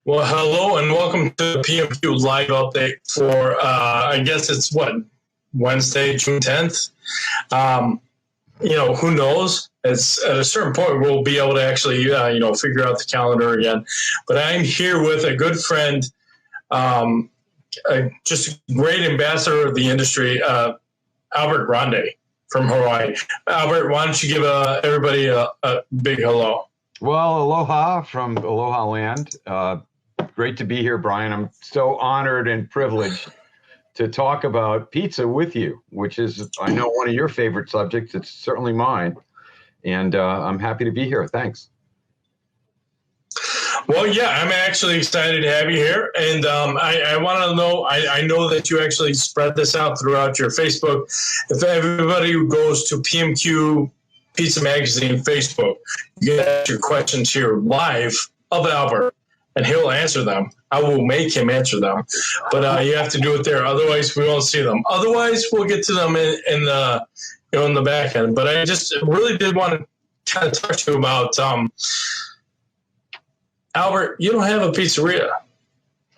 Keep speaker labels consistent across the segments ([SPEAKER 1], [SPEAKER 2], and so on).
[SPEAKER 1] Well, hello and welcome to the PMQ live update for, I guess it's Wednesday, June 10th. Who knows? It's at a certain point we'll be able to actually, figure out the calendar again. But I'm here with a good friend, just a great ambassador of the industry, Albert Grande from Hawaii. Albert, why don't you give everybody a big hello?
[SPEAKER 2] Well, aloha from Aloha Land. Great to be here, Brian. I'm so honored and privileged to talk about pizza with you, which is, I know, one of your favorite subjects. It's certainly mine. And I'm happy to be here. Thanks.
[SPEAKER 1] Well, yeah, I'm actually excited to have you here. And I want to know, I know that you actually spread this out throughout your Facebook. If everybody who goes to PMQ Pizza Magazine Facebook, you can ask your questions here live of Albert, and he'll answer them. I will make him answer them, but you have to do it there. Otherwise, we won't see them. Otherwise, we'll get to them in the back end. But I just really did want to kind of talk to you about Albert. You don't have a pizzeria.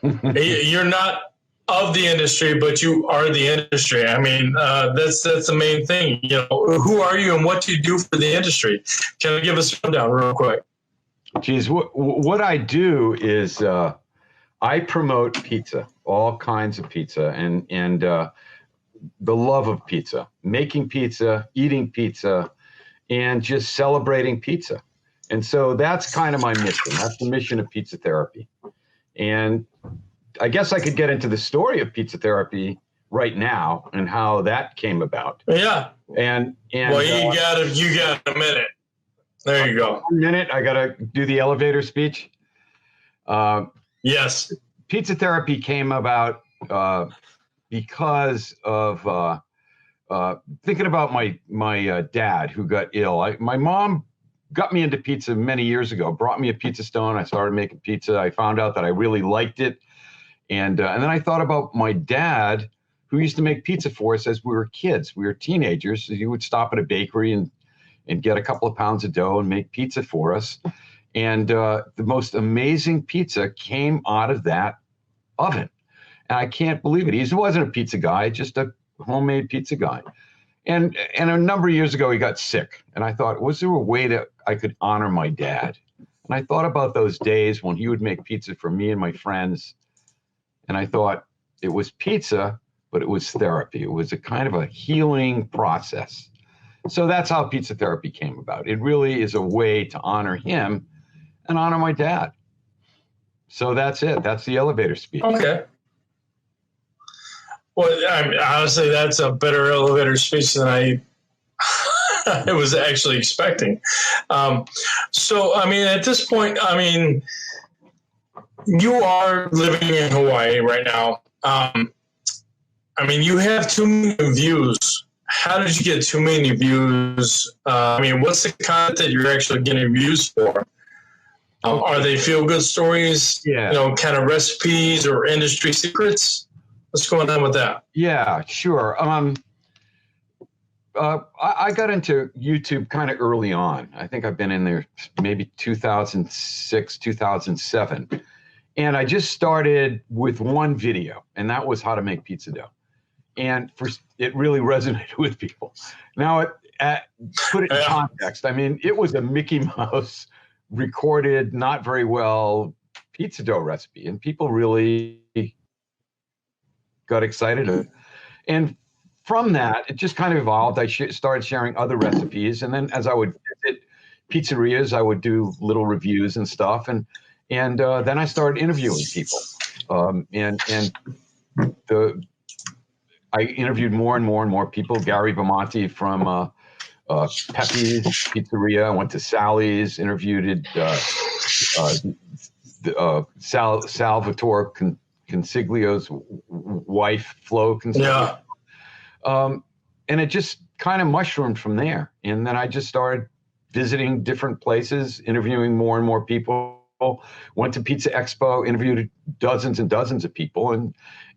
[SPEAKER 1] You're not of the industry, but you are the industry. I mean, that's the main thing. Who are you and what do you do for the industry? Can you give us a rundown real quick?
[SPEAKER 2] Geez, what I do is I promote pizza, all kinds of pizza, and the love of pizza, making pizza, eating pizza, and just celebrating pizza. And so that's kind of my mission. That's the mission of PizzaTherapy. And I guess I could get into the story of PizzaTherapy right now and how that came about.
[SPEAKER 1] Yeah.
[SPEAKER 2] And
[SPEAKER 1] well, you got a minute. There you go.
[SPEAKER 2] A minute. I got to do the elevator speech.
[SPEAKER 1] Yes.
[SPEAKER 2] PizzaTherapy came about because of thinking about my dad who got ill. My mom got me into pizza many years ago, brought me a pizza stone. I started making pizza. I found out that I really liked it. And then I thought about my dad, who used to make pizza for us as we were kids. We were teenagers. So he would stop at a bakery and get a couple of pounds of dough and make pizza for us. And the most amazing pizza came out of that oven. And I can't believe it. He wasn't a pizza guy, just a homemade pizza guy. And a number of years ago, he got sick. And I thought, was there a way that I could honor my dad? And I thought about those days when he would make pizza for me and my friends. And I thought it was pizza, but it was therapy. It was a kind of a healing process. So that's how PizzaTherapy came about. It really is a way to honor him and honor my dad. So that's it. That's the elevator speech.
[SPEAKER 1] Okay. Well, honestly, that's a better elevator speech than I was actually expecting. So, I mean, at this point, you are living in Hawaii right now. You have too many views. How did you get too many views? What's the content that you're actually getting views for? Are they feel-good stories?
[SPEAKER 2] Yeah.
[SPEAKER 1] Kind of recipes or industry secrets? What's going on with that?
[SPEAKER 2] Yeah, sure. I got into YouTube kind of early on. I think I've been in there maybe 2006, 2007. And I just started with one video, and that was how to make pizza dough. And it really resonated with people. Now, put it in context. It was a Mickey Mouse recorded, not very well pizza dough recipe, and people really got excited. And from that, it just kind of evolved. I started sharing other recipes, and then as I would visit pizzerias, I would do little reviews and stuff, and then I started interviewing people, I interviewed more and more people. Gary Bamonti from Pepe's Pizzeria. I went to Sally's, interviewed Salvatore Consiglio's wife, Flo Consiglio.
[SPEAKER 1] Yeah.
[SPEAKER 2] And it just kind of mushroomed from there. And then I just started visiting different places, interviewing more and more people. Went to Pizza Expo, interviewed dozens and dozens of people,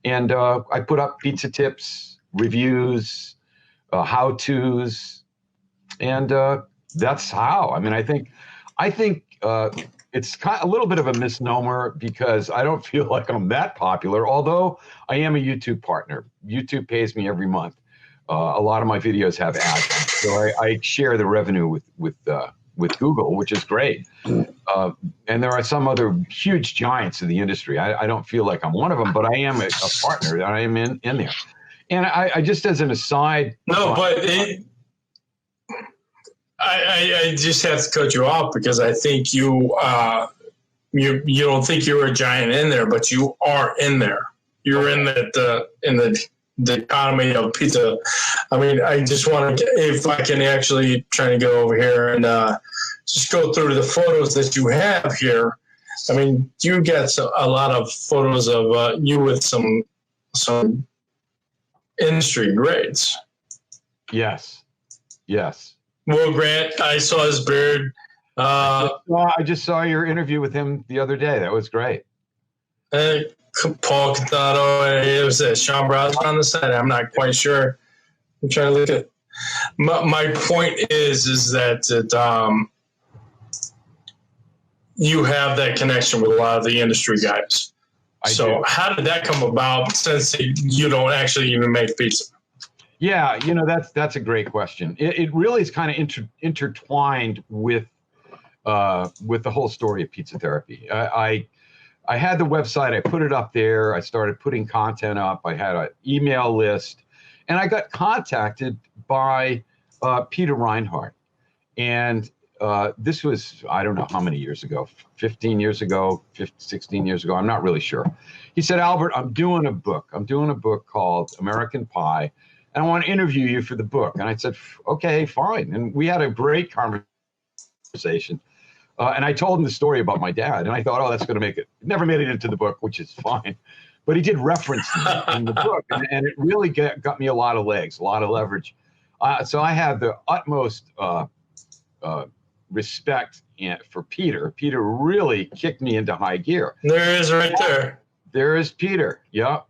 [SPEAKER 2] and I put up pizza tips, reviews, how-tos, and that's how. I think it's kind of a little bit of a misnomer because I don't feel like I'm that popular, although I am a YouTube partner. YouTube pays me every month. A lot of my videos have ads, so I share the revenue with Google, which is great. And there are some other huge giants in the industry. I don't feel like I'm one of them, but I am a partner. I am in there. And I just as an aside.
[SPEAKER 1] No, but I just have to cut you off because I think you don't think you're a giant in there, but you are in there. You're in the economy of pizza. I mean, I just want to, if I can actually try to go over here and just go through the photos that you have here. I mean, you get a lot of photos of you with some industry greats.
[SPEAKER 2] Yes.
[SPEAKER 1] Will Grant, I saw his beard.
[SPEAKER 2] I just saw your interview with him the other day. That was great.
[SPEAKER 1] Paul Cantato, and it was Sean Brosnan on the side. I'm not quite sure. I'm trying to look at. My point is that you have that connection with a lot of the industry guys. So how did that come about since you don't actually even make pizza?
[SPEAKER 2] Yeah, that's a great question. It really is kind of intertwined with the whole story of PizzaTherapy. I had the website. I put it up there. I started putting content up. I had an email list, and I got contacted by Peter Reinhardt. And this was, I don't know how many years ago, 15 years ago, 16 years ago. I'm not really sure. He said, Albert, I'm doing a book. I'm doing a book called American Pie. And I want to interview you for the book. And I said, okay, fine. And we had a great conversation. And I told him the story about my dad. And I thought, oh, that's going to make it. Never made it into the book, which is fine. But he did reference me in the book. And it really got me a lot of legs, a lot of leverage. So I have the utmost respect for Peter. Peter really kicked me into high gear.
[SPEAKER 1] There he is right there.
[SPEAKER 2] There is Peter. Yep.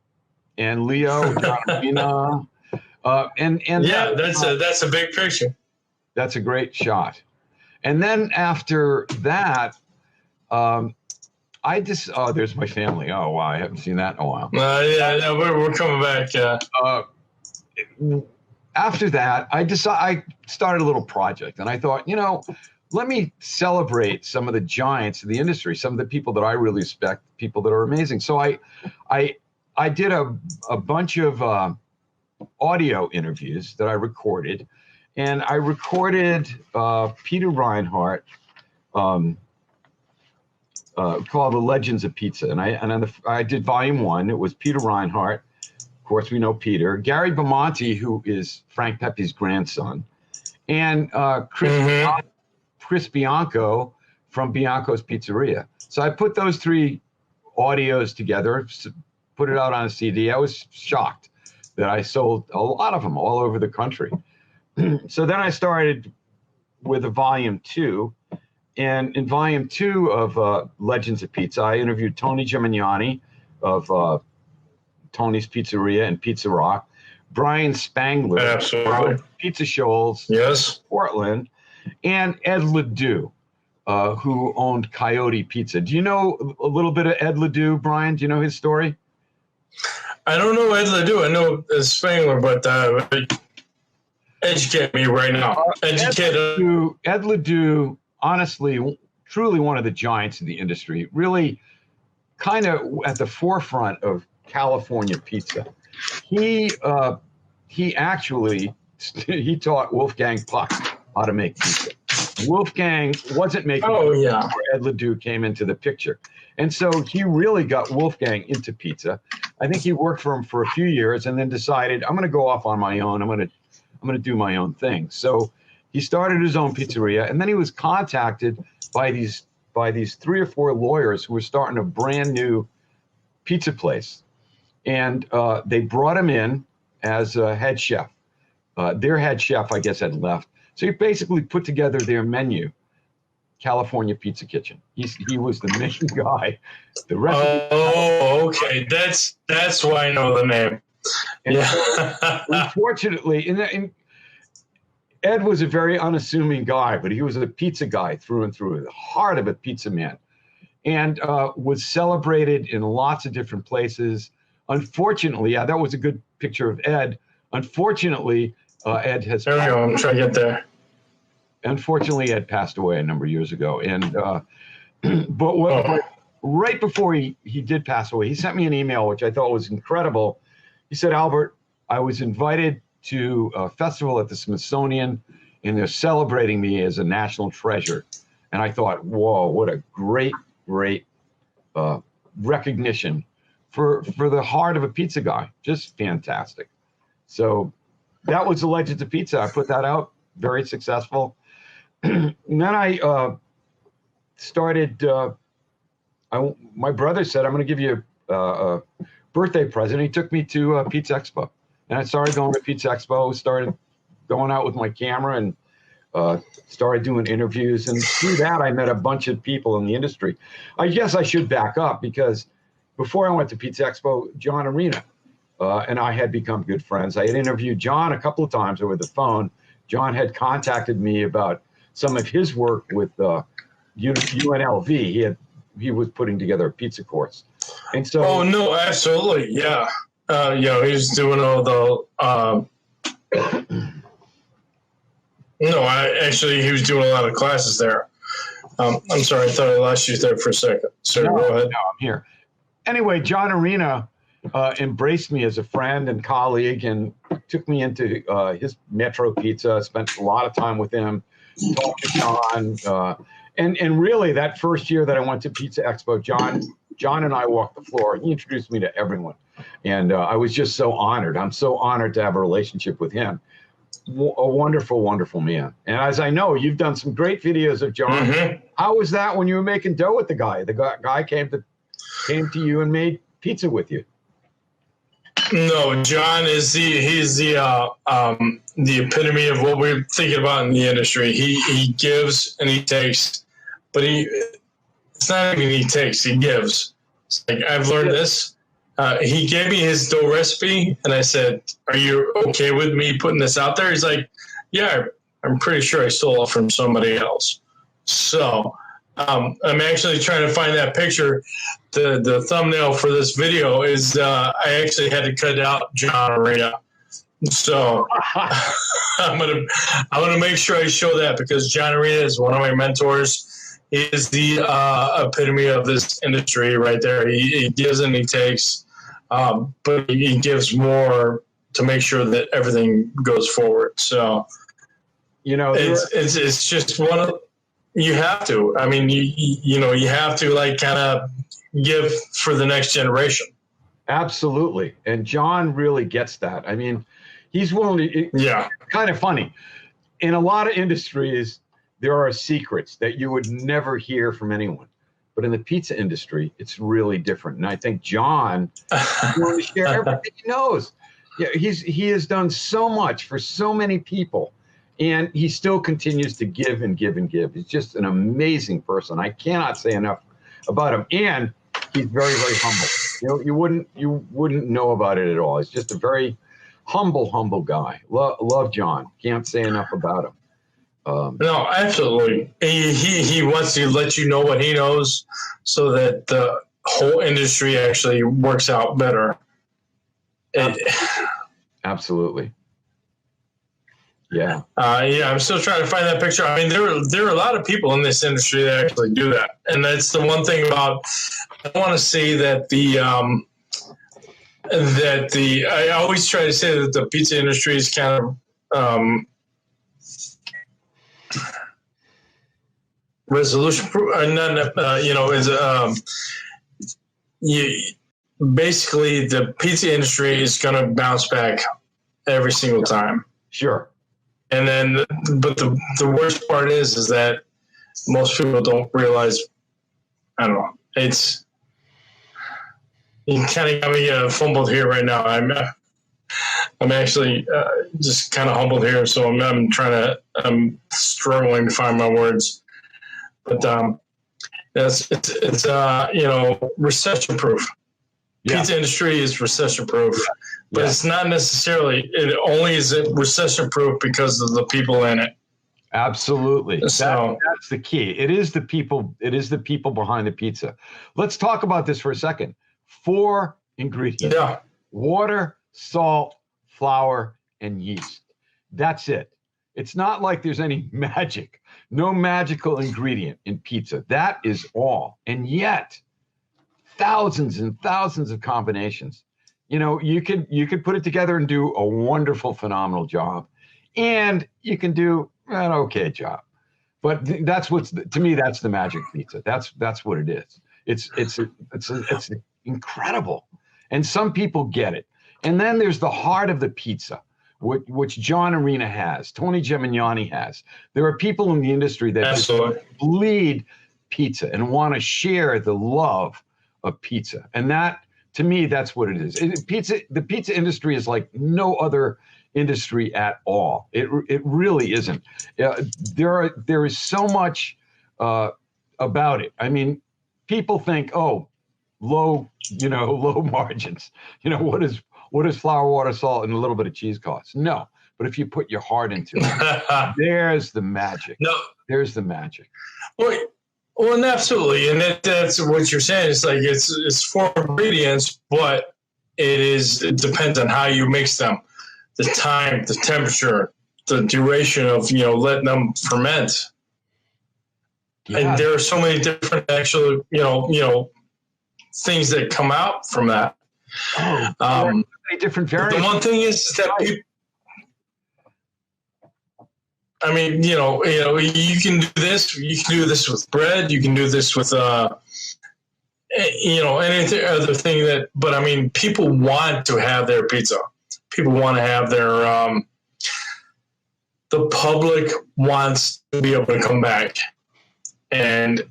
[SPEAKER 2] And Leo, John, and
[SPEAKER 1] yeah, that's a big picture.
[SPEAKER 2] That's a great shot. And then after that, there's my family. Oh wow, I haven't seen that in a while.
[SPEAKER 1] Yeah, we're coming back.
[SPEAKER 2] After that, I started a little project, and I thought, let me celebrate some of the giants in the industry, some of the people that I really respect, people that are amazing. So I did a bunch of audio interviews that I recorded, and I recorded Peter Reinhardt called The Legends of Pizza, and I did volume 1. It was Peter Reinhardt. Of course, we know Peter. Gary Bamonte, who is Frank Pepe's grandson, and Chris Bianco from Bianco's Pizzeria. So I put those 3 audios together, put it out on a CD. I was shocked that I sold a lot of them all over the country. So then I started with a volume 2. And in volume 2 of Legends of Pizza, I interviewed Tony Gimignani of Tony's Pizzeria and Pizza Rock, Brian Spangler,
[SPEAKER 1] absolutely,
[SPEAKER 2] Pizza Shoals,
[SPEAKER 1] yes,
[SPEAKER 2] Portland, and Ed Ledoux, who owned Coyote Pizza. Do you know a little bit of Ed Ledoux, Brian? Do you know his story?
[SPEAKER 1] I don't know Ed Ledoux. I know Spangler, but educate me right now.
[SPEAKER 2] Ed Ledoux, honestly, truly one of the giants in the industry, really kind of at the forefront of California pizza. He taught Wolfgang Puck how to make pizza. Wolfgang wasn't making pizza before Ed Ledoux came into the picture. And so he really got Wolfgang into pizza. I think he worked for him for a few years and then decided, I'm going to go off on my own. I'm going to do my own thing. So he started his own pizzeria, and then he was contacted by these 3 or 4 lawyers who were starting a brand new pizza place. And they brought him in as a head chef. Their head chef, I guess, had left. So he basically put together their menu, California Pizza Kitchen. He was the main guy. The rest
[SPEAKER 1] okay. That's why I know the name.
[SPEAKER 2] And unfortunately, and Ed was a very unassuming guy, but he was a pizza guy through and through, the heart of a pizza man. and was celebrated in lots of different places. Unfortunately, yeah, that was a good picture of Ed. Unfortunately, Ed has.
[SPEAKER 1] There we go. I'm trying to get there.
[SPEAKER 2] Unfortunately, Ed passed away a number of years ago, and but right before he did pass away, he sent me an email which I thought was incredible. He said, "Albert, I was invited to a festival at the Smithsonian, and they're celebrating me as a national treasure." And I thought, whoa, what a great recognition for the heart of a pizza guy. Just fantastic. So that was the Legends of Pizza. I put that out, very successful. And then I started, my brother said, I'm going to give you a birthday present. He took me to Pizza Expo. And I started going to Pizza Expo, started going out with my camera and started doing interviews. And through that, I met a bunch of people in the industry. I guess I should back up because before I went to Pizza Expo, John Arena and I had become good friends. I had interviewed John a couple of times over the phone. John had contacted me about some of his work with UNLV. He was putting together a pizza course. And so,
[SPEAKER 1] oh no, absolutely, yeah. He's doing all the. No, he was doing a lot of classes there. I'm sorry, I thought I lost you there for a second. So go ahead.
[SPEAKER 2] No, I'm here. Anyway, John Arena embraced me as a friend and colleague and took me into his Metro Pizza. Spent a lot of time with him, talked to John. And really, that first year that I went to Pizza Expo, John and I walked the floor. He introduced me to everyone. And I was just so honored. I'm so honored to have a relationship with him. A wonderful, wonderful man. And as I know, you've done some great videos of John. Mm-hmm. How was that when you were making dough with the guy? The guy came to you and made pizza with you.
[SPEAKER 1] No, John is the epitome of what we're thinking about in the industry. He gives and he takes, but it's not even he takes, he gives. It's like, I've learned this. He gave me his dough recipe, and I said, "Are you okay with me putting this out there?" He's like, "Yeah, I'm pretty sure I stole it from somebody else." So I'm actually trying to find that picture. The thumbnail for this video is I actually had to cut out John Arena. So I'm gonna make sure I show that because John Arena is one of my mentors. He is the epitome of this industry right there. He gives and he takes, but he gives more to make sure that everything goes forward. So, it's just one of, you have to. I mean, you have to like kind of give for the next generation.
[SPEAKER 2] Absolutely, and John really gets that. I mean, he's willing to. Yeah, kind of funny. In a lot of industries, there are secrets that you would never hear from anyone. But in the pizza industry, it's really different. And I think John is willing to share everything he knows. Yeah, he has done so much for so many people, and he still continues to give and give and give. He's just an amazing person. I cannot say enough about him. And he's very, very humble. You wouldn't know about it at all. He's just a very humble guy. Love John. Can't say enough about him.
[SPEAKER 1] No, absolutely. He wants to let you know what he knows so that the whole industry actually works out better.
[SPEAKER 2] Absolutely. Yeah.
[SPEAKER 1] I'm still trying to find that picture. I mean, there are a lot of people in this industry that actually do that. And that's the one thing about, I want to say that I always try to say that the pizza industry is kind of, resolution proof, basically the pizza industry is going to bounce back every single time.
[SPEAKER 2] Sure.
[SPEAKER 1] And then, but the worst part is that most people don't realize. I don't know. It's, you kind of got me fumbled here right now. I'm actually just kind of humbled here, so I'm struggling to find my words. But it's recession proof. Yeah. Pizza industry is recession proof, but it's not necessarily. It only is recession proof because of the people in it.
[SPEAKER 2] Absolutely.
[SPEAKER 1] So
[SPEAKER 2] That's the key. It is the people. It is the people behind the pizza. Let's talk about this for a second. 4 ingredients:
[SPEAKER 1] yeah,
[SPEAKER 2] water, salt, flour, and yeast. That's it. It's not like there's any magic. No magical ingredient in pizza. That is all. And yet, thousands and thousands of combinations. You know, you could put it together and do a wonderful, phenomenal job, and you can do an okay job. But that's to me, that's the magic pizza. That's what it is. It's incredible, and some people get it. And then there's the heart of the pizza, which John Arena has, Tony Gemignani has. There are people in the industry that just bleed pizza and want to share the love of pizza. And that, to me, that's what it is. The pizza industry is like no other industry at all. It really isn't. There is so much about it. I mean, people think, oh, low margins. You know, what is flour, water, salt, and a little bit of cheese cost? No, but if you put your heart into it, there's the magic.
[SPEAKER 1] No,
[SPEAKER 2] there's the magic.
[SPEAKER 1] Well, and absolutely, and that's what you're saying. It's like it's 4 ingredients, but it depends on how you mix them, the time, the temperature, the duration of letting them ferment. Yeah. And there are so many different actual things that come out from that.
[SPEAKER 2] Many different variants.
[SPEAKER 1] The one thing is that people, I mean, you can do this. You can do this with bread. You can do this with, any other thing that. But I mean, people want to have their pizza. People want to have their. The public wants to be able to come back and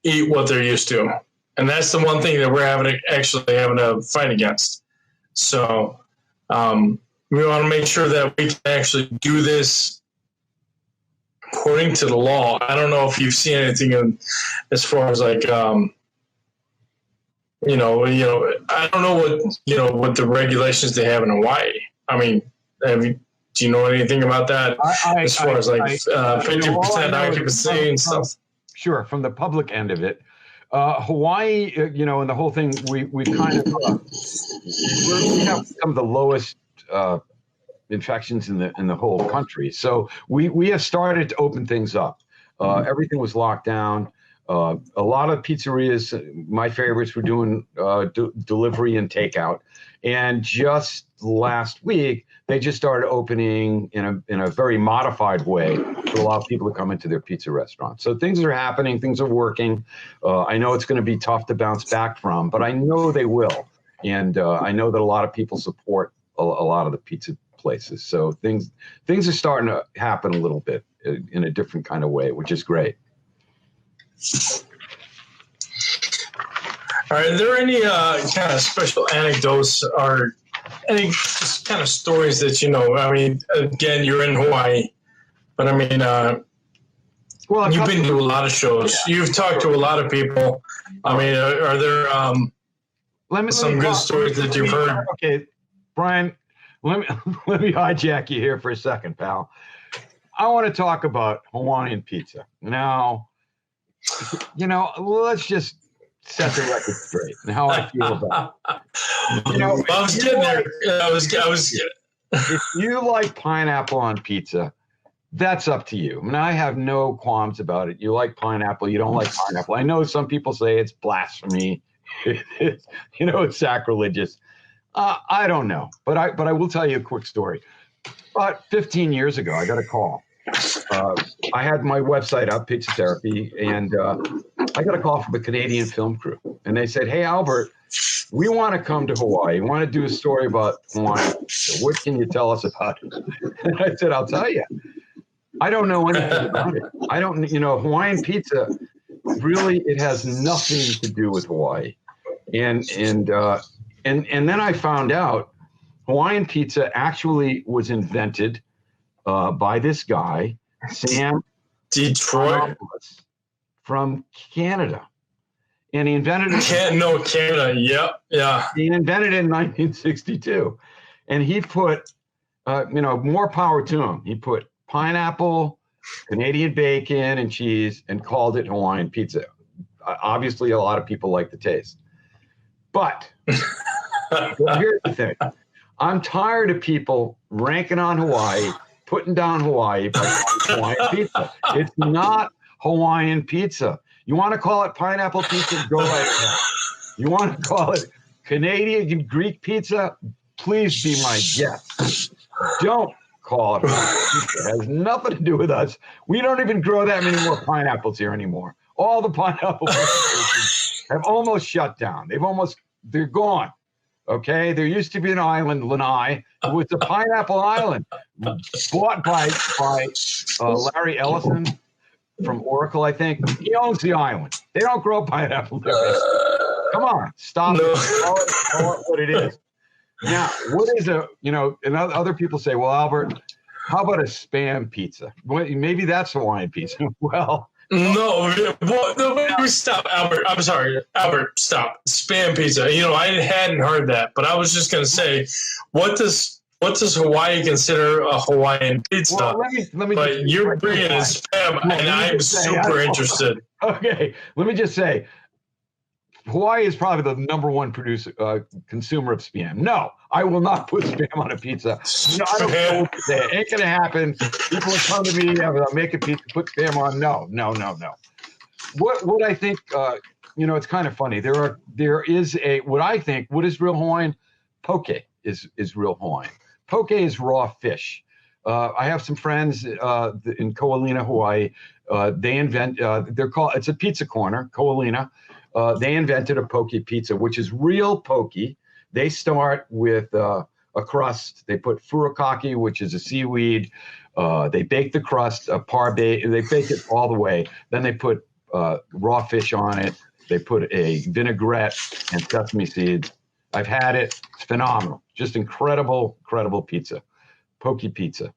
[SPEAKER 1] eat what they're used to, and that's the one thing that we're having to fight against. So we want to make sure that we can actually do this according to the law. I don't know if you've seen anything as far as like, I don't know what the regulations they have in Hawaii. I mean, do you know anything about that as far as like 50% occupancy and stuff?
[SPEAKER 2] Sure, from the public end of it. Hawaii, and the whole thing, we kind of we have some of the lowest infections in the whole country. So we have started to open things up. Everything was locked down. A lot of pizzerias, my favorites, were doing delivery and takeout. And just last week, they just started opening in a very modified way to allow people to come into their pizza restaurant. So things are happening, things are working. I know it's going to be tough to bounce back from, but I know they will. And I know that a lot of people support a lot of the pizza places. So things are starting to happen a little bit in a different kind of way, which is great.
[SPEAKER 1] All right, are there any kind of special anecdotes or any just kind of stories that I mean, again, you're in Hawaii, but I mean, well, you've been to a lot of shows. Yeah. You've talked to a lot of people. I mean, are there some good stories that you've heard?
[SPEAKER 2] Okay, Brian, let me hijack you here for a second, pal. I want to talk about Hawaiian pizza. Now, let's just set the record straight and how I feel about it.
[SPEAKER 1] I was getting there. I was.
[SPEAKER 2] If you like pineapple on pizza, that's up to you. I mean, I have no qualms about it. You like pineapple, you don't like pineapple. I know some people say it's blasphemy. It's sacrilegious. I don't know, but I will tell you a quick story. About 15 years ago, I got a call. I had my website up, PizzaTherapy, and I got a call from a Canadian film crew. And they said, "Hey, Albert, we want to come to Hawaii. We want to do a story about Hawaii. What can you tell us about it?" And I said, "I'll tell you. I don't know anything about it. I don't, Hawaiian pizza, really, it has nothing to do with Hawaii." And then I found out Hawaiian pizza actually was invented by this guy, Sam
[SPEAKER 1] Detroit,
[SPEAKER 2] from Canada. And he invented it.
[SPEAKER 1] Canada. Yep. Yeah.
[SPEAKER 2] He invented it in 1962. And he put, more power to him. He put pineapple, Canadian bacon and cheese, and called it Hawaiian pizza. Obviously, a lot of people like the taste. But here's the thing. I'm tired of people ranking on Hawaii, putting down Hawaii by Hawaiian pizza. It's not Hawaiian pizza. You want to call it pineapple pizza? Go right ahead. You want to call it Canadian Greek pizza? Please be my guest. Don't call it Hawaiian pizza. It has nothing to do with us. We don't even grow that many more pineapples here anymore. All the pineapple plantations have almost shut down. They're gone. Okay, there used to be an island, Lanai. It was a pineapple island, bought by Larry Ellison from Oracle, I think. He owns the island. They don't grow pineapple there. Come on, stop it. Call it what it is. Now, what is and other people say, well, Albert, how about a Spam pizza? Well, maybe that's Hawaiian pizza. Well,
[SPEAKER 1] no, stop, Albert. I'm sorry, Albert, stop. Spam pizza. I hadn't heard that, but I was just going to say, what does Hawaii consider a Hawaiian pizza?
[SPEAKER 2] Well, let me
[SPEAKER 1] but you're bringing in Spam, and I'm super interested.
[SPEAKER 2] Okay, let me just say, Hawaii is probably the number one consumer of Spam. No, I will not put Spam on a pizza. I don't know what to say. It ain't going to happen. People will come to me, I'll make a pizza, put Spam on. No. What I think, it's kind of funny. There is what is real Hawaiian? Poke is real Hawaiian. Poke is raw fish. I have some friends in Ko'olina, Hawaii. It's a pizza corner, Ko'olina. They invented a poke pizza, which is real poke. They start with a crust. They put furikake, which is a seaweed. They bake the crust, they bake it all the way. Then they put raw fish on it. They put a vinaigrette and sesame seeds. I've had it. It's phenomenal. Just incredible pizza. Poke pizza.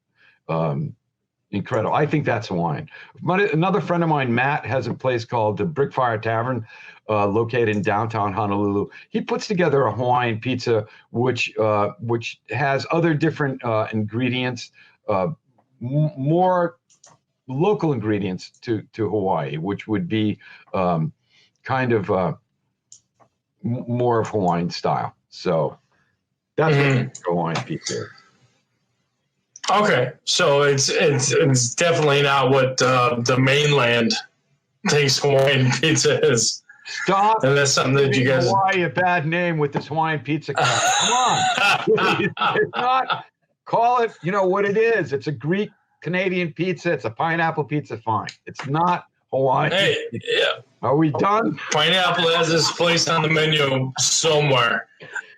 [SPEAKER 2] Incredible. I think that's Hawaiian. Another friend of mine, Matt, has a place called the Brickfire Tavern, located in downtown Honolulu. He puts together a Hawaiian pizza, which has other different ingredients, more local ingredients to Hawaii, which would be kind of more of Hawaiian style. So that's what Hawaiian pizza is.
[SPEAKER 1] Okay, so it's definitely not what the mainland thinks Hawaiian pizza is.
[SPEAKER 2] Stop!
[SPEAKER 1] And that's something that you guys.
[SPEAKER 2] Hawaii a bad name with this Hawaiian pizza. Come on, it's not. Call it, what it is. It's a Greek Canadian pizza. It's a pineapple pizza. Fine. It's not Hawaiian.
[SPEAKER 1] Hey, yeah.
[SPEAKER 2] Are we done?
[SPEAKER 1] Pineapple has its place on the menu somewhere.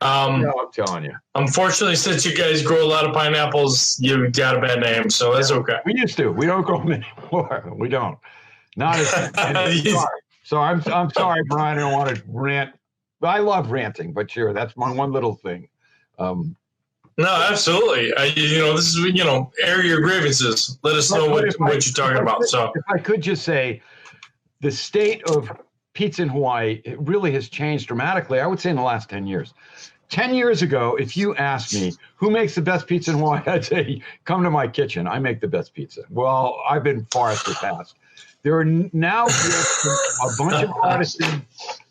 [SPEAKER 2] I'm telling you.
[SPEAKER 1] Unfortunately, since you guys grow a lot of pineapples, you got a bad name, so that's okay.
[SPEAKER 2] We used to. We don't grow them anymore. We don't. Not as sorry. So I'm sorry, Brian. I don't want to rant. I love ranting, but sure, that's my one little thing.
[SPEAKER 1] No, absolutely. This is air your grievances. Let us know what you're talking about. So,
[SPEAKER 2] if I could just say, the state of pizza in Hawaii, it really has changed dramatically. I would say in the last 10 years. 10 years ago, if you asked me who makes the best pizza in Hawaii, I'd say, come to my kitchen. I make the best pizza. Well, I've been far surpassed. There are now a bunch of artisans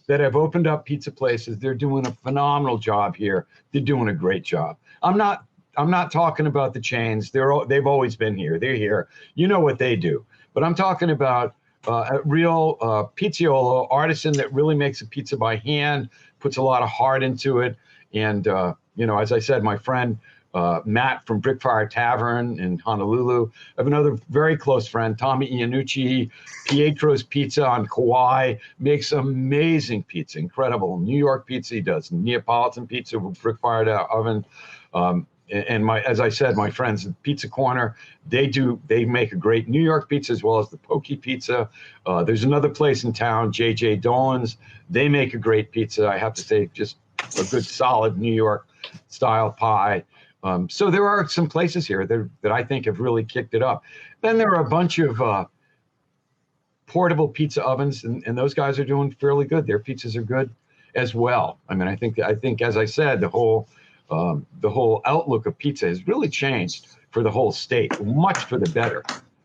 [SPEAKER 2] that have opened up pizza places. They're doing a phenomenal job here. They're doing a great job. I'm not talking about the chains. They've always been here. They're here. You know what they do. But I'm talking about a real pizziolo artisan that really makes a pizza by hand, puts a lot of heart into it. And, as I said, my friend Matt from Brickfire Tavern in Honolulu. I have another very close friend, Tommy Iannucci, Pietro's Pizza on Kauai, makes amazing pizza, incredible. New York pizza, he does Neapolitan pizza with Brickfire oven. And as I said, my friends at Pizza Corner, they make a great New York pizza as well as the Poke pizza. There's another place in town, J.J. Dolan's. They make a great pizza. I have to say, just a good solid New York style pie. So there are some places here that I think have really kicked it up. Then there are a bunch of portable pizza ovens, and those guys are doing fairly good. Their pizzas are good as well. I mean, I think as I said, the whole outlook of pizza has really changed for the whole state, much for the better.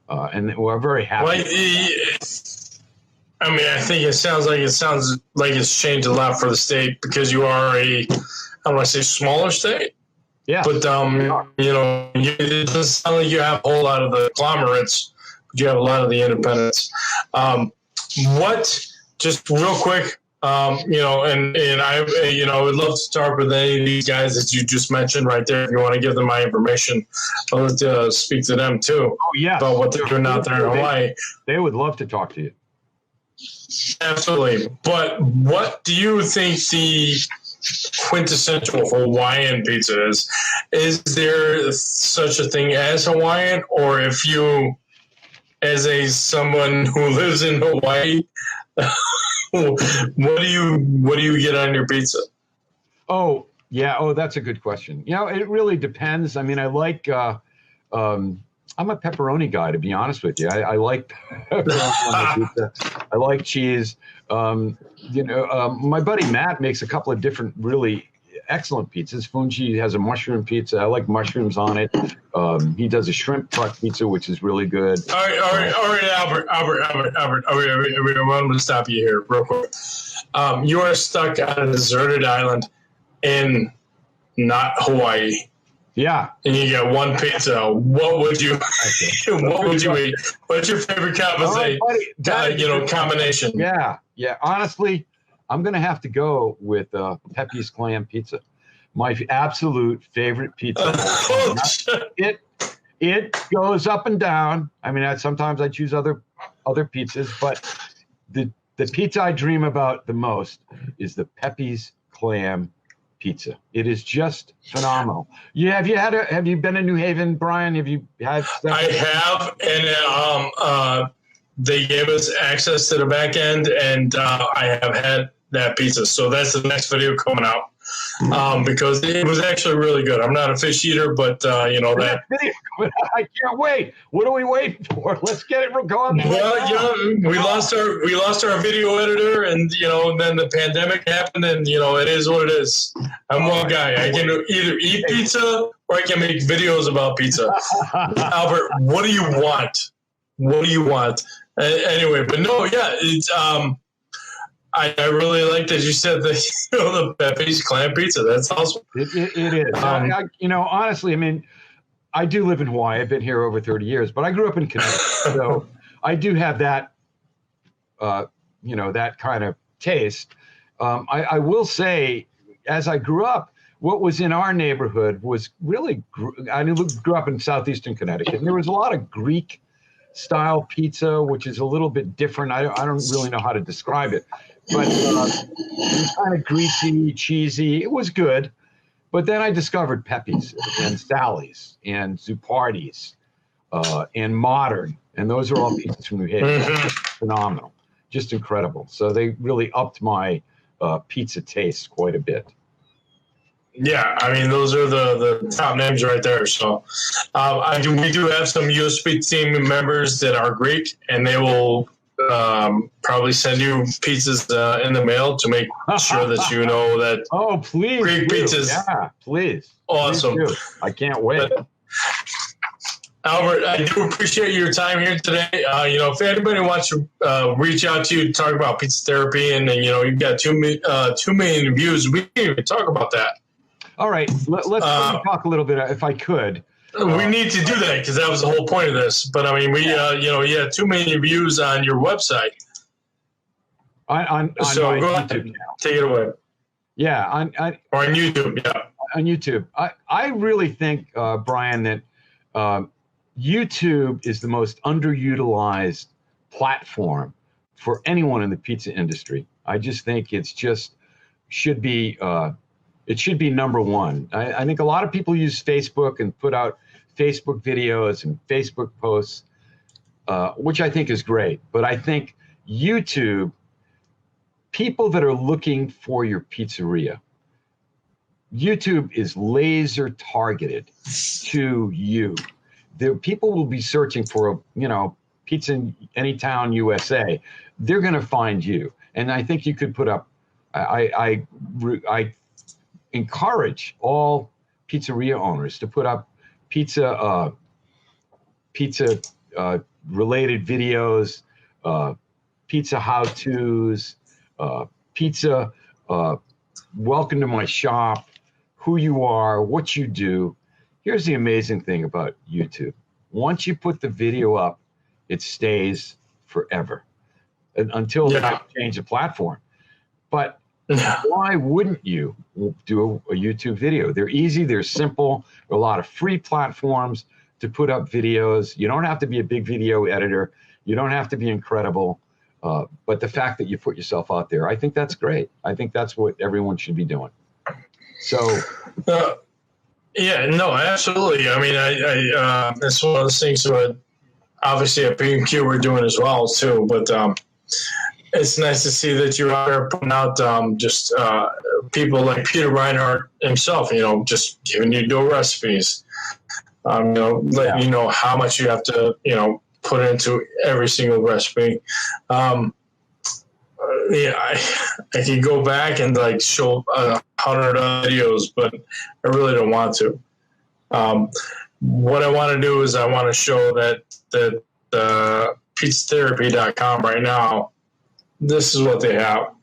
[SPEAKER 2] and we're very happy.
[SPEAKER 1] Well, I mean, I think it sounds like it's changed a lot for the state because you are I don't want to say smaller state.
[SPEAKER 2] Yeah.
[SPEAKER 1] But, it doesn't sound like you have a whole lot of the conglomerates, but you have a lot of the independents. Just real quick, and I would love to talk with any of these guys that you just mentioned right there. If you want to give them my information, I'd love to speak to them too.
[SPEAKER 2] Oh, yeah.
[SPEAKER 1] About what they're doing out there in Hawaii.
[SPEAKER 2] They would love to talk to you.
[SPEAKER 1] Absolutely. But what do you think the quintessential Hawaiian pizza is? Is there such a thing as Hawaiian, or if you, as someone who lives in Hawaii, what do you get on your pizza?
[SPEAKER 2] Oh, yeah. Oh, that's a good question. It really depends. I mean, I like I'm a pepperoni guy, to be honest with you. I like pepperoni on the pizza. I like cheese. My buddy Matt makes a couple of different really excellent pizzas. Fungi has a mushroom pizza. I like mushrooms on it. He does a shrimp truck pizza, which is really good.
[SPEAKER 1] All right, Albert. I'm going to stop you here real quick. You are stuck on a deserted island in not Hawaii.
[SPEAKER 2] Yeah.
[SPEAKER 1] And you get one pizza. What would you eat? What's your favorite combination?
[SPEAKER 2] Yeah. Honestly, I'm going to have to go with Pepe's Clam Pizza. My absolute favorite pizza. It goes up and down. I mean, sometimes I choose other pizzas, but the pizza I dream about the most is the Pepe's Clam Pizza. It is just phenomenal. Have you been in New Haven, Brian? Have you had stuff?
[SPEAKER 1] I have, and they gave us access to the back end, and I have had that pizza. So that's the next video coming out, because it was actually really good. I'm not a fish eater, but that
[SPEAKER 2] video. I can't wait. What are we waiting for? Let's get it going.
[SPEAKER 1] Well, we lost our video editor, and then the pandemic happened, and it is what it is. I'm one guy. I can either eat pizza or I can make videos about pizza. Albert, what do you want? Anyway, but no, yeah, it's I really like that you said the Pepe's Clam Pizza. That's awesome.
[SPEAKER 2] It is. Honestly, I mean, I do live in Hawaii. I've been here over 30 years, but I grew up in Connecticut, so I do have that, that kind of taste. I will say, as I grew up, what was in our neighborhood was really. I grew up in southeastern Connecticut, and there was a lot of Greek-style pizza, which is a little bit different. I don't really know how to describe it, but it was kind of greasy, cheesy. It was good. But then I discovered Pepe's and Sally's and Zupardi's and Modern. And those are all pizzas from New Haven. Phenomenal. Just incredible. So they really upped my pizza taste quite a bit.
[SPEAKER 1] Yeah, I mean, those are the top names right there. So we do have some USB team members that are Greek, and they will probably send you pizzas in the mail to make sure that you know that.
[SPEAKER 2] Oh, please.
[SPEAKER 1] Greek pizzas.
[SPEAKER 2] Yeah, please.
[SPEAKER 1] Awesome.
[SPEAKER 2] Please, I can't wait.
[SPEAKER 1] Albert, I do appreciate your time here today. If anybody wants to reach out to you to talk about PizzaTherapy, and you've got 2 million views, we can even talk about that.
[SPEAKER 2] All right, let's talk a little bit, if I could.
[SPEAKER 1] We need to do that because that was the whole point of this. But I mean, you had 2 million views on your website. So go ahead, take it away.
[SPEAKER 2] Yeah, on
[SPEAKER 1] YouTube. Yeah,
[SPEAKER 2] on YouTube. I really think, Brian, that YouTube is the most underutilized platform for anyone in the pizza industry. I just think it should be number one. I think a lot of people use Facebook and put out Facebook videos and Facebook posts, which I think is great. But I think YouTube, people that are looking for your pizzeria, YouTube is laser targeted to you. People will be searching for pizza in any town USA. They're going to find you, and I think you could put up. I encourage all pizzeria owners to put up pizza related videos, pizza how-tos, pizza, welcome to my shop, who you are, what you do. Here's the amazing thing about YouTube. Once you put the video up, it stays forever until they change the platform. But why wouldn't you do a YouTube video? They're easy, they're simple. There are a lot of free platforms to put up videos. You don't have to be a big video editor. You don't have to be incredible. But the fact that you put yourself out there, I think that's great. I think that's what everyone should be doing. So,
[SPEAKER 1] yeah, no, absolutely. I mean, it's one of those things that obviously at PMQ we're doing as well too. But it's nice to see that you're out there putting out just people like Peter Reinhardt himself. Just giving you dough recipes. Letting you know how much you have to put into every single recipe. I could go back and show 100 videos, but I really don't want to. What I want to do is I want to show that PizzaTherapy.com right now, this is what they have.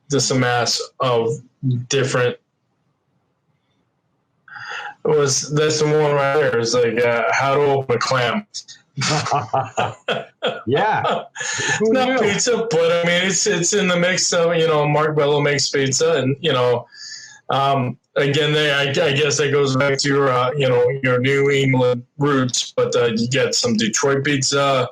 [SPEAKER 1] This amass of different. That's the one right there. It's how to open a clam.
[SPEAKER 2] Yeah,
[SPEAKER 1] it's not pizza, but I mean it's in the mix of Mark Bello makes pizza, and again I guess that goes back to your New England roots, but you get some Detroit pizza,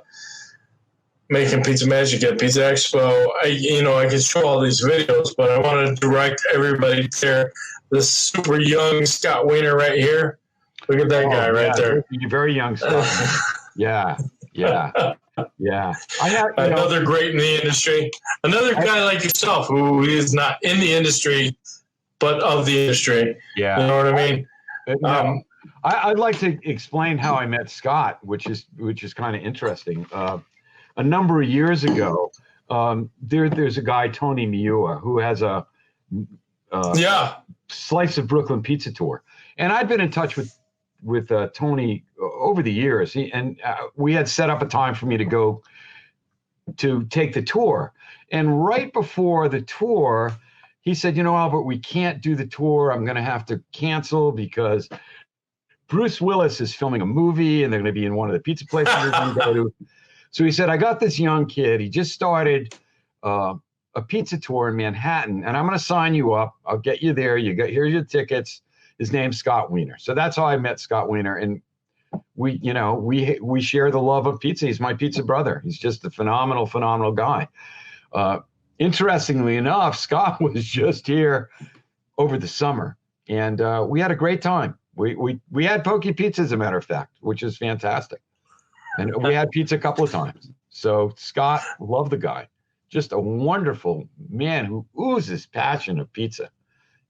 [SPEAKER 1] making pizza magic at Pizza Expo. I can show all these videos, but I want to direct everybody there. This super young Scott Wiener right here. Look at that guy right there.
[SPEAKER 2] You're very young, Scott. Yeah.
[SPEAKER 1] Another great in the industry. Another guy like yourself who is not in the industry, but of the industry.
[SPEAKER 2] Yeah.
[SPEAKER 1] You know what I mean?
[SPEAKER 2] I'd like to explain how I met Scott, which is kind of interesting. A number of years ago, there's a guy, Tony Miura, who has a Slice of Brooklyn pizza tour. And I'd been in touch with Tony over the years, we had set up a time for me to go to take the tour. And right before the tour, he said, Albert, we can't do the tour. I'm going to have to cancel because Bruce Willis is filming a movie and they're going to be in one of the pizza places we're going to go to. So he said, I got this young kid. He just started a pizza tour in Manhattan, and I'm going to sign you up. I'll get you there. Here's your tickets. His name's Scott Wiener. So that's how I met Scott Wiener. And we share the love of pizza. He's my pizza brother. He's just a phenomenal guy. Interestingly enough, Scott was just here over the summer, and we had a great time. We had Poke Pizza, as a matter of fact, which is fantastic. And we had pizza a couple of times. So Scott, love the guy. Just a wonderful man who oozes passion of pizza.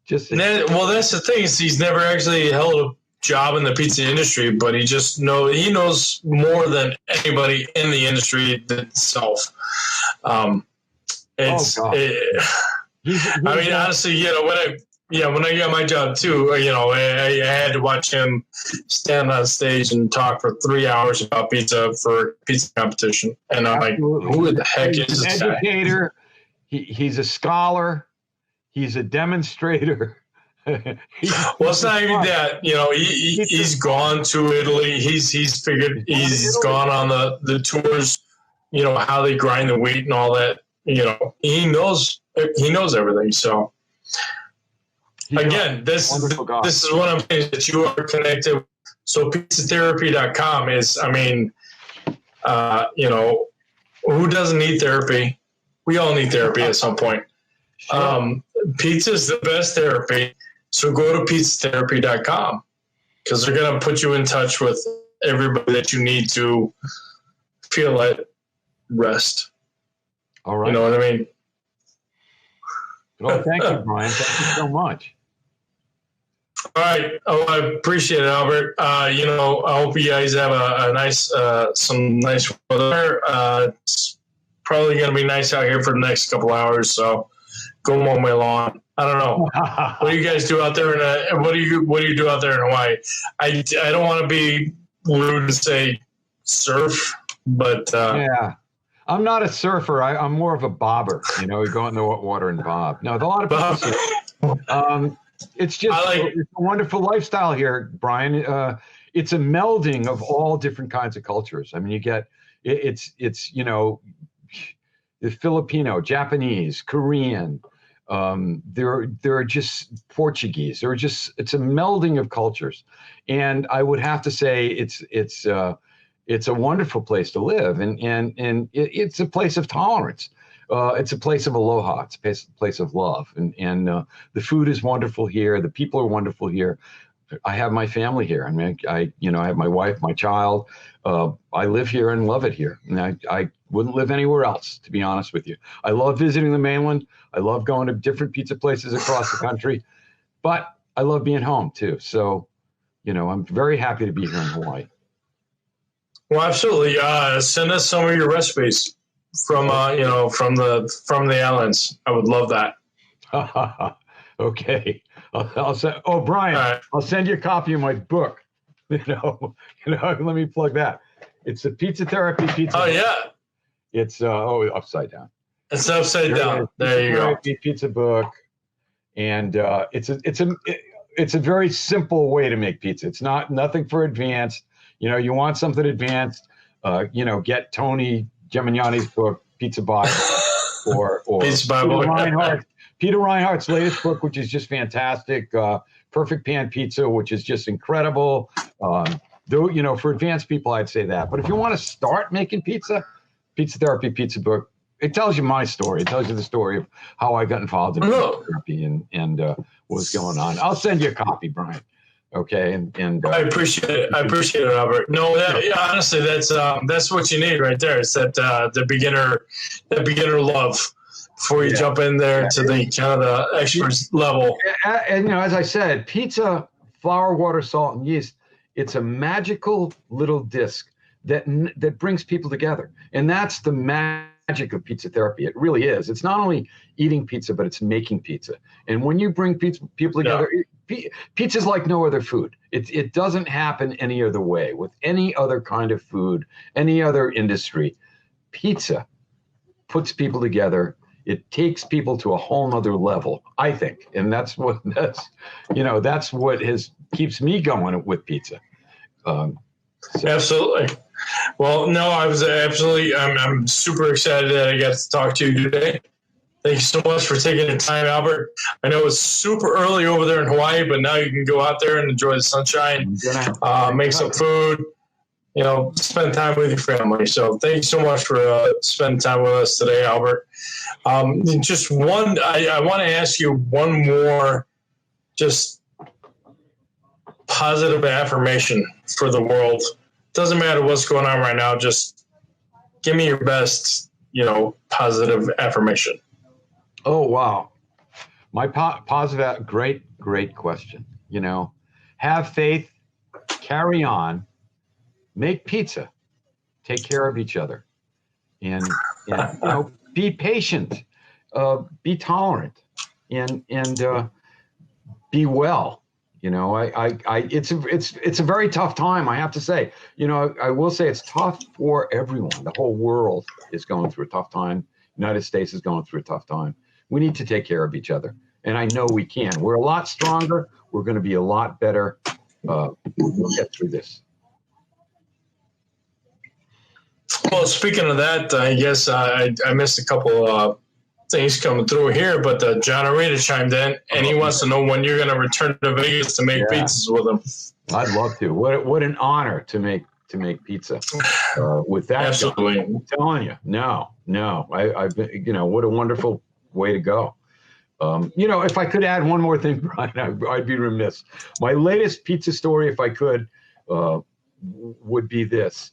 [SPEAKER 2] That's
[SPEAKER 1] the thing is he's never actually held a job in the pizza industry, but he knows more than anybody in the industry itself. Honestly, when I got my job too, I had to watch him stand on stage and talk for 3 hours about pizza for a pizza competition. And I'm like, who the heck is this guy?
[SPEAKER 2] Educator. He's a scholar. He's a demonstrator.
[SPEAKER 1] Well, it's not even that. He's gone to Italy. He's gone on the tours. How they grind the wheat and all that. He knows everything. So again, this is what I'm saying, that you are connected. So PizzaTherapy.com is, who doesn't need therapy? We all need therapy at some point. Sure. Pizza is the best therapy. So go to PizzaTherapy.com because they're going to put you in touch with everybody that you need to feel at rest.
[SPEAKER 2] All right.
[SPEAKER 1] You know what I mean?
[SPEAKER 2] Well, thank you, Brian. Thank you so much.
[SPEAKER 1] All right. Oh, I appreciate it, Albert. I hope you guys have some nice weather. It's probably going to be nice out here for the next couple hours. So go mow my lawn. I don't know. What do you guys do out there what do you do out there in Hawaii? I don't want to be rude to say surf, But
[SPEAKER 2] Yeah. I'm not a surfer. I'm more of a bobber. You know, we go in the water and bob. No, a lot of people surf. It's just it's a wonderful lifestyle here, Brian. It's a melding of all different kinds of cultures. I mean, you get it's you know, the Filipino, Japanese, Korean. There are just Portuguese. It's a melding of cultures, and I would have to say it's a wonderful place to live, and it's a place of tolerance. It's a place of aloha. It's a place of love, and the food is wonderful here. The people are wonderful here. I have my family here. I mean, I have my wife, my child. I live here and love it here, and I wouldn't live anywhere else, to be honest with you. I love visiting the mainland. I love going to different pizza places across the country, but I love being home too. So, you know, I'm very happy to be here in Hawaii.
[SPEAKER 1] Well, absolutely. Send us some of your recipes from from the islands. I would love that.
[SPEAKER 2] Okay. I'll send. Oh, Brian, right. I'll send you a copy of my book. You know. Let me plug that. It's the PizzaTherapy pizza.
[SPEAKER 1] Oh yeah.
[SPEAKER 2] It's upside down.
[SPEAKER 1] It's upside down. There you go.
[SPEAKER 2] Pizza book, and it's a very simple way to make pizza. It's nothing for advanced. You know, you want something advanced, get Tony Gemignani's book, Pizza Bible, or
[SPEAKER 1] Pizza Bible.
[SPEAKER 2] Peter Reinhardt's latest book, which is just fantastic, Perfect Pan Pizza, which is just incredible. For advanced people, I'd say that. But if you want to start making pizza, PizzaTherapy Pizza Book, it tells you my story. It tells you the story of how I got involved in pizza therapy and what's going on. I'll send you a copy, Brian. Okay, and
[SPEAKER 1] I appreciate it. I appreciate it, Albert. No, honestly, that's what you need right there. It's the beginner love before you jump in there to the kind of the expert level.
[SPEAKER 2] And as I said, pizza, flour, water, salt, and yeast. It's a magical little disc that brings people together, and that's the magic of pizza therapy. It really is. It's not only eating pizza, but it's making pizza. And when you bring people together. Yeah. Pizza is like no other food. It doesn't happen any other way with any other kind of food, any other industry. Pizza puts people together. It takes people to a whole nother level, I think, and that's what keeps me going with pizza.
[SPEAKER 1] Absolutely. Well, no, I'm super excited that I got to talk to you today. Thank you so much for taking the time, Albert. I know it's super early over there in Hawaii, but now you can go out there and enjoy the sunshine, make some food, spend time with your family. So thank you so much for spending time with us today, Albert. I want to ask you one more just positive affirmation for the world. Doesn't matter what's going on right now. Just give me your best, positive affirmation.
[SPEAKER 2] Oh, wow. My positive, great question. Have faith, carry on, make pizza, take care of each other, and be patient, be tolerant, and be well. It's a very tough time, I have to say. I will say it's tough for everyone. The whole world is going through a tough time. United States is going through a tough time. We need to take care of each other. And I know we can. We're a lot stronger. We're going to be a lot better. We'll get through this.
[SPEAKER 1] Well, speaking of that, I guess I missed a couple things coming through here, but John Arita chimed in, and he wants to know when you're going to return to Vegas to make pizzas with him.
[SPEAKER 2] I'd love to. What an honor to make pizza with that.
[SPEAKER 1] Absolutely.
[SPEAKER 2] Guy. I'm telling you, no. I've been, what a wonderful way to go. If I could add one more thing, Brian, I'd be remiss. My latest pizza story, if I could, would be this.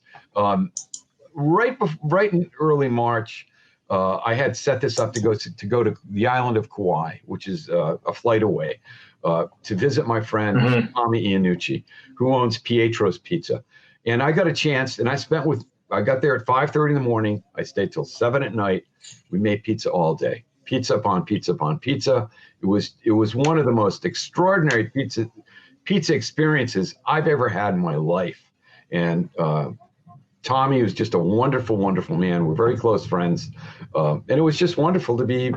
[SPEAKER 2] Right in early March, I had set this up to go to the island of Kauai, which is a flight away, to visit my friend Tommy Iannucci, who owns Pietro's Pizza. And I got a chance, and I got there at 5:30 in the morning. I stayed till 7 at night. We made pizza all day. Pizza upon pizza upon pizza. It was one of the most extraordinary pizza experiences I've ever had in my life. And Tommy was just a wonderful, wonderful man. We're very close friends. And it was just wonderful to be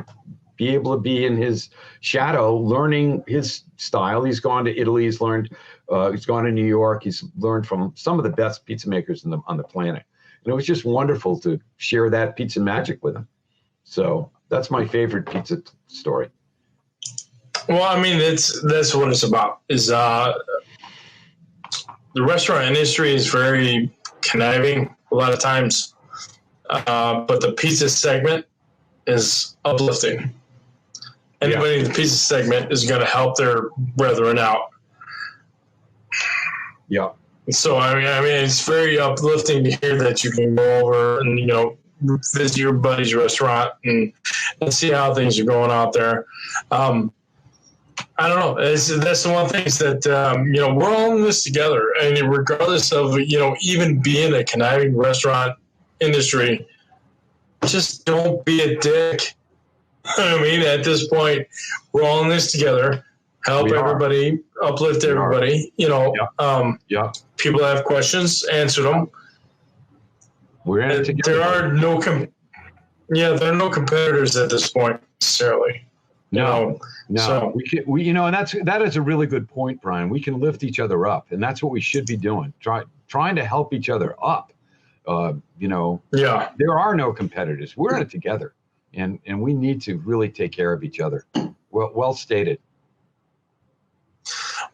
[SPEAKER 2] able to be in his shadow, learning his style. He's gone to Italy. He's gone to New York. He's learned from some of the best pizza makers on the planet. And it was just wonderful to share that pizza magic with him. So that's my favorite pizza story.
[SPEAKER 1] Well, I mean, that's what it's about. Is the restaurant industry is very conniving a lot of times, but the pizza segment is uplifting. Anybody in the pizza segment is going to help their brethren out.
[SPEAKER 2] Yeah.
[SPEAKER 1] So I mean, it's very uplifting to hear that you can go over and visit your buddy's restaurant and see how things are going out there. I don't know. That's the one thing is that we're all in this together, and regardless of even being a conniving restaurant industry, just don't be a dick. I mean, at this point, we're all in this together. Help everybody, uplift everybody. People have questions, answer them.
[SPEAKER 2] We're in it together.
[SPEAKER 1] There are no competitors at this point necessarily.
[SPEAKER 2] No.
[SPEAKER 1] So
[SPEAKER 2] and that is a really good point, Brian. We can lift each other up, and that's what we should be doing. Trying to help each other up. There are no competitors. We're in it together, and we need to really take care of each other. Well stated.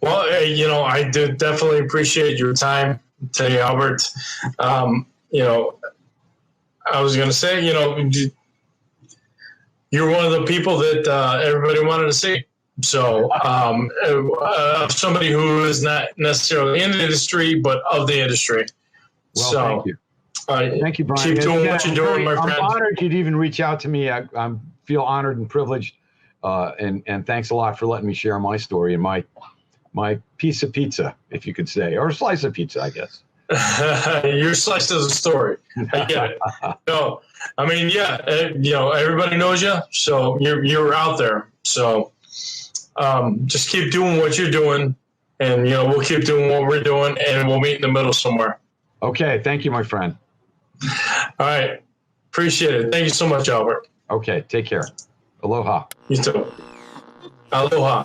[SPEAKER 1] Well, I do definitely appreciate your time today, Albert. I was going to say, you're one of the people that everybody wanted to see. So somebody who is not necessarily in the industry, but of the industry.
[SPEAKER 2] Well,
[SPEAKER 1] so,
[SPEAKER 2] thank you. Thank you, Brian.
[SPEAKER 1] Keep doing what you're doing, my friend.
[SPEAKER 2] I'm honored you'd even reach out to me. I feel honored and privileged. And thanks a lot for letting me share my story and my piece of pizza, if you could say, or a slice of pizza, I guess.
[SPEAKER 1] Your slice of the story. I get it. No, I mean, everybody knows you, so you're out there. So just keep doing what you're doing, and we'll keep doing what we're doing, and we'll meet in the middle somewhere.
[SPEAKER 2] Okay, thank you, my friend.
[SPEAKER 1] All right, appreciate it. Thank you so much, Albert.
[SPEAKER 2] Okay, take care. Aloha.
[SPEAKER 1] You too. Aloha.